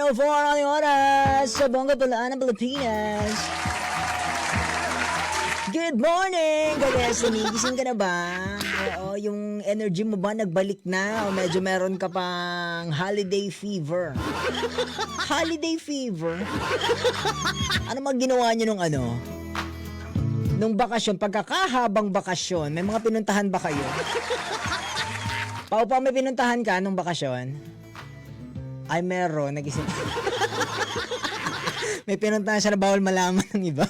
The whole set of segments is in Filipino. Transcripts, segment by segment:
9:04 ang oras sa Bongga Balaan ng Pilipinas. Good morning, Destiny. Gising ka na ba? Oo, yung energy mo ba nagbalik na o medyo meron ka pang holiday fever? Holiday fever? Ano mga ginawa niyo nung bakasyon? Pagkakahabang bakasyon, may mga pinuntahan ba kayo? Pao, may pinuntahan ka nung bakasyon? Ay, meron. Nagising. May pinuntahan siya na bawal malaman ng iba.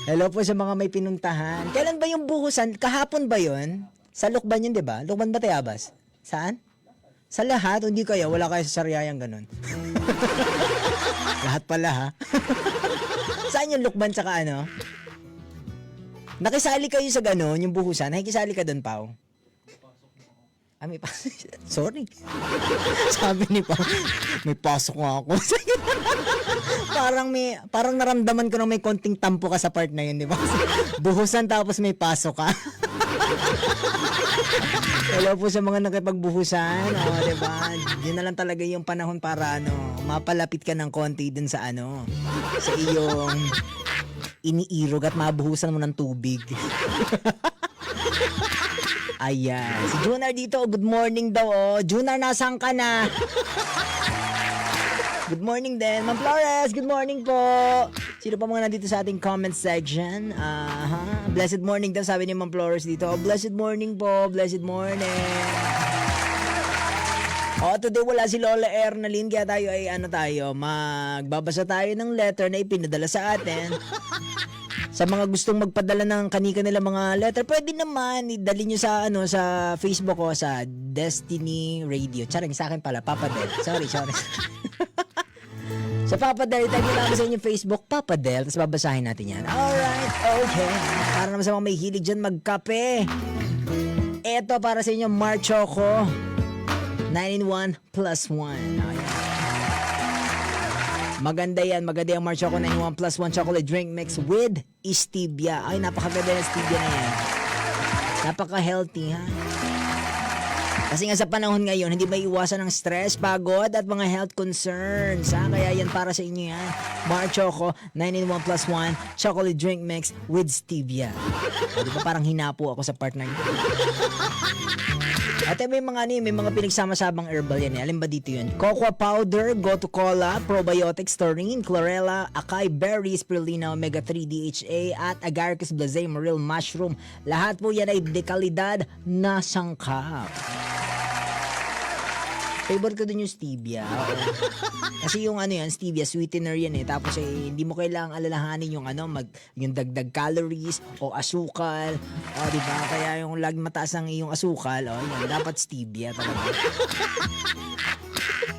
Hello po sa mga may pinuntahan. Kailan ba yung buhusan? Kahapon ba yun? Sa Lukban yun, di ba? Lukban ba, Tayabas? Saan? Sa lahat? Hindi kayo? Wala kayo sa Sariayang ganun. Lahat pala, ha? Saan yung Lukban tsaka ano? Nakisali kayo sa ganun, yung buhusan? Nakikisali ka doon, Pao? Ah, may pasok. Sorry. Sabi ni Pao, may pasok nga ako. Parang naramdaman ko na may konting tampo ka sa part na yun, di ba? Buhusan tapos may pasok ka. Hello po sa mga nakipagbuhusan. O, di ba? Yun na lang talaga yung panahon para mapalapit ka ng konti dun sa sa iyong iniirog at mabuhusan mo ng tubig. Ayan. Si Junar dito. Good morning daw. Oh. Junar, nasaan ka na? Good morning din. Ma'am Flores, good morning po. Sino pa mga nandito sa ating comment section? Blessed morning daw, sabi ni Ma'am Flores dito. Oh, blessed morning po. Blessed morning. Today wala si Lola Ernalyn, kaya tayo ay magbabasa tayo ng letter na ipinadala sa atin. Sa mga gustong magpadala ng kani-kanila mga letter, pwede naman idali nyo sa Facebook ko, sa Destiny Radio. Charing, sa akin pala, Papa Del. Sorry. Sa Papa Del, tag nyo namin sa inyong Facebook, Papa Del, tapos babasahin natin yan. Alright, okay. Para naman sa mga may hilig dyan, magkape. Eto para sa inyo, Mar Choco. 9-in-1 plus 1. Ayan. Maganda yan Mar Choco 9-in-1 plus 1 chocolate drink mix with stevia. Ay, napakaganda ng stevia na yan. Napaka-healthy, ha? Kasi nga sa panahon ngayon, hindi maiiwasan ng stress, pagod, at mga health concerns. Kaya yan para sa inyo yan. Mar Choco, 9-in-1 plus 1, chocolate drink mix with stevia. Di ba parang hinapo ako sa part na yun? At may mga pinagsama-sabang herbal yan. Alin ba dito yun? Cocoa powder, gotu cola, probiotics, taurine, chlorella, acai berries, spirulina, omega-3, DHA, at agaricus blazei, morel mushroom. Lahat po yan ay dekalidad na sangkap. Favorite ko dun yung stevia. Kasi yung stevia, sweetener yan eh. Tapos hindi mo kailangang alalahanin yung yung dagdag calories o asukal. Diba? Kaya yung lagi mataas ang iyong asukal, yan, dapat stevia talaga.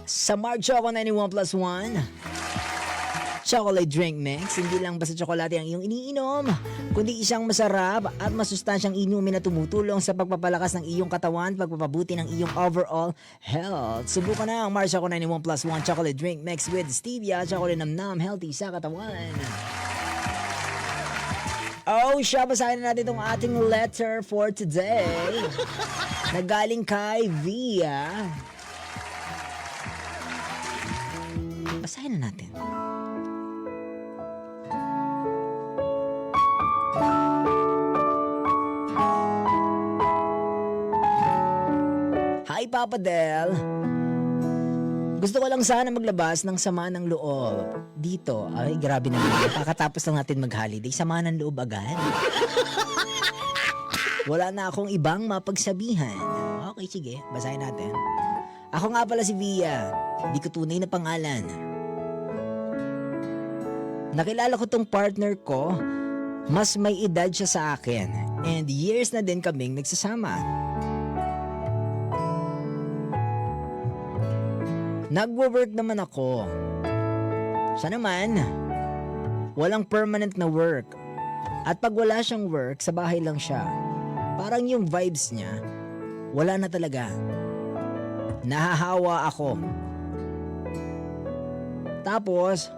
Sa Mar Choco 91 plus 1, chocolate drink mix, hindi lang basta tsokolate ang iyong iniinom, kundi isang masarap at masustansyang inumin na tumutulong sa pagpapalakas ng iyong katawan, pagpapabuti ng iyong overall health. Subukan na ang Mar Choco 91 plus 1 chocolate drink mix with stevia, chocolate namnam, healthy sa katawan. Siya, basahin na natin itong ating letter for today. Nagaling kay Via. Basahin na natin. Hi, Papa Del. Gusto ko lang sana maglabas ng sama ng loob. Dito, ay grabe naman. Kakatapos lang natin mag-holiday, sama ng loob agad. Wala na akong ibang mapagsabihan. Okay, sige, basahin natin. Ako nga pala si Via. Di ko tunay na pangalan. Nakilala ko tong partner ko. Mas may edad siya sa akin. And years na din kaming nagsasama. Nagwo-work naman ako. Siya naman, walang permanent na work. At pag wala siyang work, sa bahay lang siya. Parang yung vibes niya, wala na talaga. Nahahawa ako. Tapos,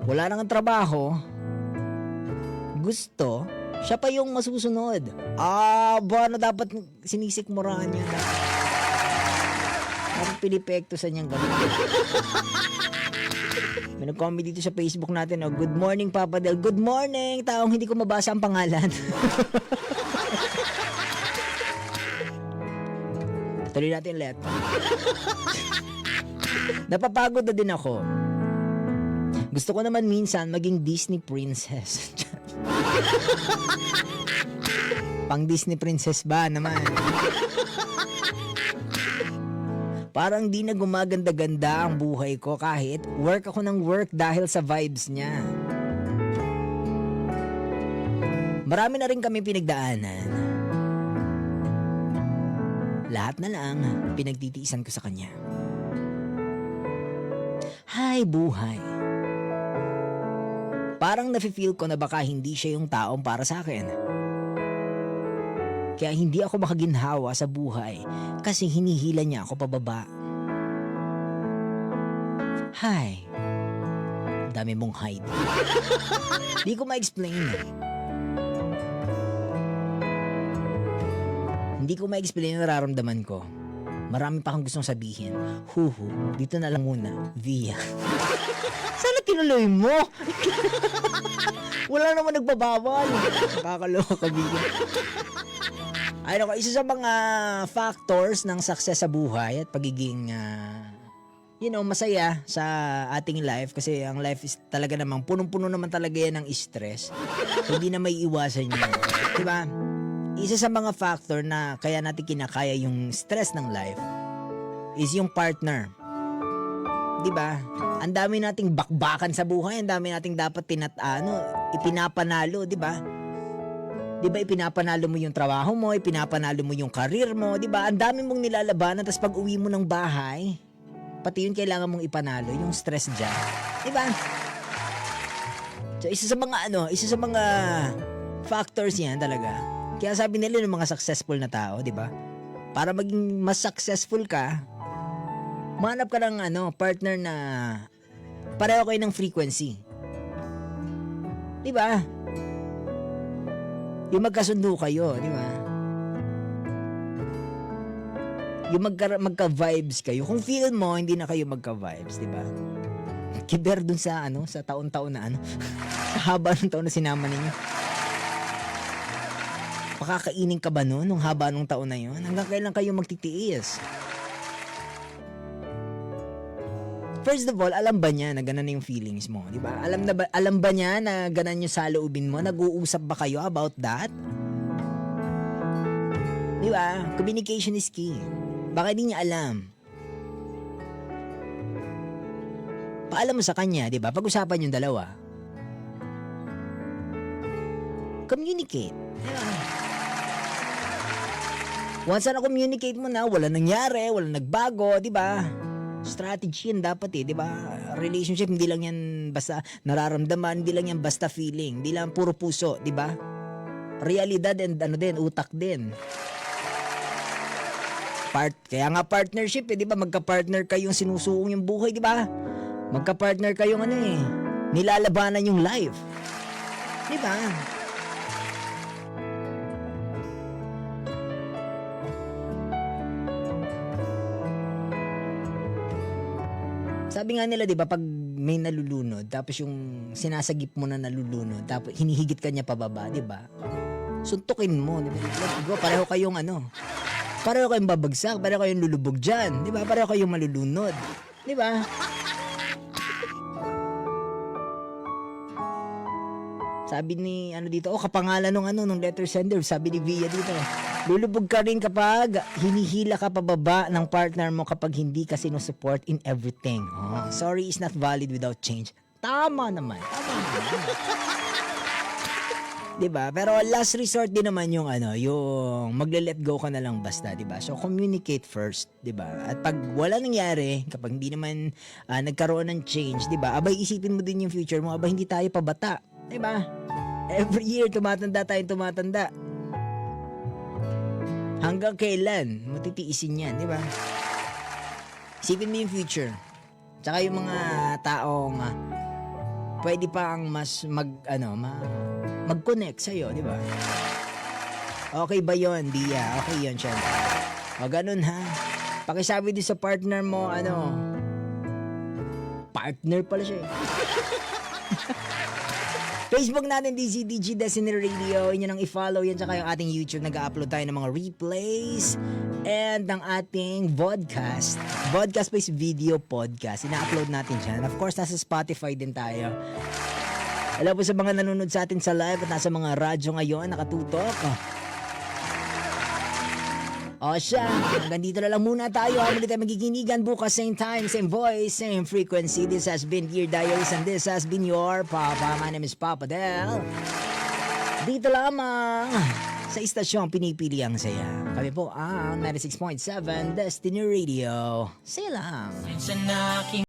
wala nang trabaho. Gusto, siya pa yung masusunod. Dapat sinisikmurahan niya. Parang pinipekto sa niyang ganun. May nag-comment dito sa Facebook natin, oh, good morning, Papa Del. Good morning, taong hindi ko mabasa ang pangalan. Tuloy natin letter. Napapagod na din ako. Gusto ko naman minsan maging Disney princess. Pang Disney princess ba naman? Parang di na gumaganda-ganda ang buhay ko kahit work ako ng work dahil sa vibes niya. Marami na rin kami pinagdaanan. Lahat na lang pinagtitiisan ko sa kanya. Hay buhay. Parang nafe-feel ko na baka hindi siya yung taong para sa akin. Kaya hindi ako makaginhawa sa buhay kasi hinihila niya ako pababa. Hay, dami mong hide. Di ko ma-explain. Hindi ko ma-explain ang nararamdaman ko. Marami pa akong gustong sabihin. Huhu, dito na lang muna. Via. Sana tinuloy mo. Wala naman nagbabawal. Nakakaloka ka, Via. Ayun ako, isa sa mga factors ng success sa buhay at pagiging, masaya sa ating life kasi ang life is talaga namang punong-puno naman talaga yan ng stress. Hindi na may iwasan yun. Diba? Isa sa mga factor na kaya natin kinakaya yung stress ng life is yung partner. Diba? Ang dami nating bakbakan sa buhay, ang dami nating dapat ipinapanalo, diba? Diba ipinapanalo mo yung trabaho mo, ipinapanalo mo yung career mo, diba? Ang dami mong nilalabanan, tapos pag uwi mo ng bahay, pati yun kailangan mong ipanalo, yung stress dyan. Diba? So, isa sa mga factors yan talaga. Kaya sabi nila ng mga successful na tao, diba? Para maging mas successful ka, manap ka ng partner na pareho kayo ng frequency. Diba? Yung magkasundo kayo, di ba? Yung magka-vibes kayo. Kung feel mo, hindi na kayo magka-vibes, di ba? Kiber dun sa taon-taon na haba ng taon na sinama ninyo. Pakakainin ka ba nun nung haba ng taon na yun? Hanggang kailan kayo magtitiis? First of all, alam ba niya na ganun yung feelings mo, di ba? Alam ba niya na ganun yung saloobin mo? Nag-uusap ba kayo about that? Di ba? Communication is key. Baka di niya alam. Paalam mo sa kanya, di ba? Pag-usapan yung dalawa. Communicate. Di ba? Once na communicate mo na, wala nangyari, wala nagbago, di ba? Strategy yan dapat di ba? Relationship, hindi lang yan basta nararamdaman, hindi lang yan basta feeling, hindi lang puro puso, di ba? Realidad and utak din. Kaya nga partnership, di ba? Magka-partner kayong sinusuong yung buhay, di ba? Magka-partner kayong nilalabanan yung life. Di ba? Sabi nga nila, di ba, pag may nalulunod, tapos yung sinasagip mo na nalulunod, tapos hinihigit ka niya pababa, di ba? Suntukin mo, di ba? Let's go, pareho kayong pareho kayong babagsak, pareho kayong lulubog dyan, di ba? Pareho kayong malulunod, di ba? Sabi ni, dito, kapangalan nung letter sender, sabi ni Via dito, lulubog ka rin kapag hinihila ka pababa ng partner mo kapag hindi ka sinusupport in everything. Oh, sorry is not valid without change. Tama naman. Diba? Pero last resort din naman yung yung magle-let go ka na lang basta, diba? So communicate first, diba? At pag wala nangyari, kapag hindi naman nagkaroon ng change, diba? Abay isipin mo din yung future mo, abay hindi tayo pabata, diba? Every year tumatanda tayong tumatanda. Hanggang kailan matitiisin yan, di ba? Isipin mo yung future. Tsaka yung mga taong pwede pa ang mas mag-connect sa'yo, di ba? Okay ba yon, Dia? Okay yon, syempre. O ganun ha. Pakisabi din sa partner mo, partner pala siya eh. Facebook natin, DZDG Destiny Radio. Inyo nang i-follow yan. Tsaka yung ating YouTube. Nag-upload tayo ng mga replays and ng ating vodcast. Vodcast pa is video podcast. Ina-upload natin dyan. Of course, nasa Spotify din tayo. Hello po sa mga nanonood sa atin sa live at nasa mga radyo ngayon. Nakatutok. O siya, hanggang dito na lang muna tayo. Muli tayo magkikinigan bukas, same time, same voice, same frequency. This has been Dear Diaries and this has been your Papa. My name is Papa Del. Dito lamang sa istasyong pinipili ang saya. Kami po ang 96.7 Destiny Radio. Saya lang.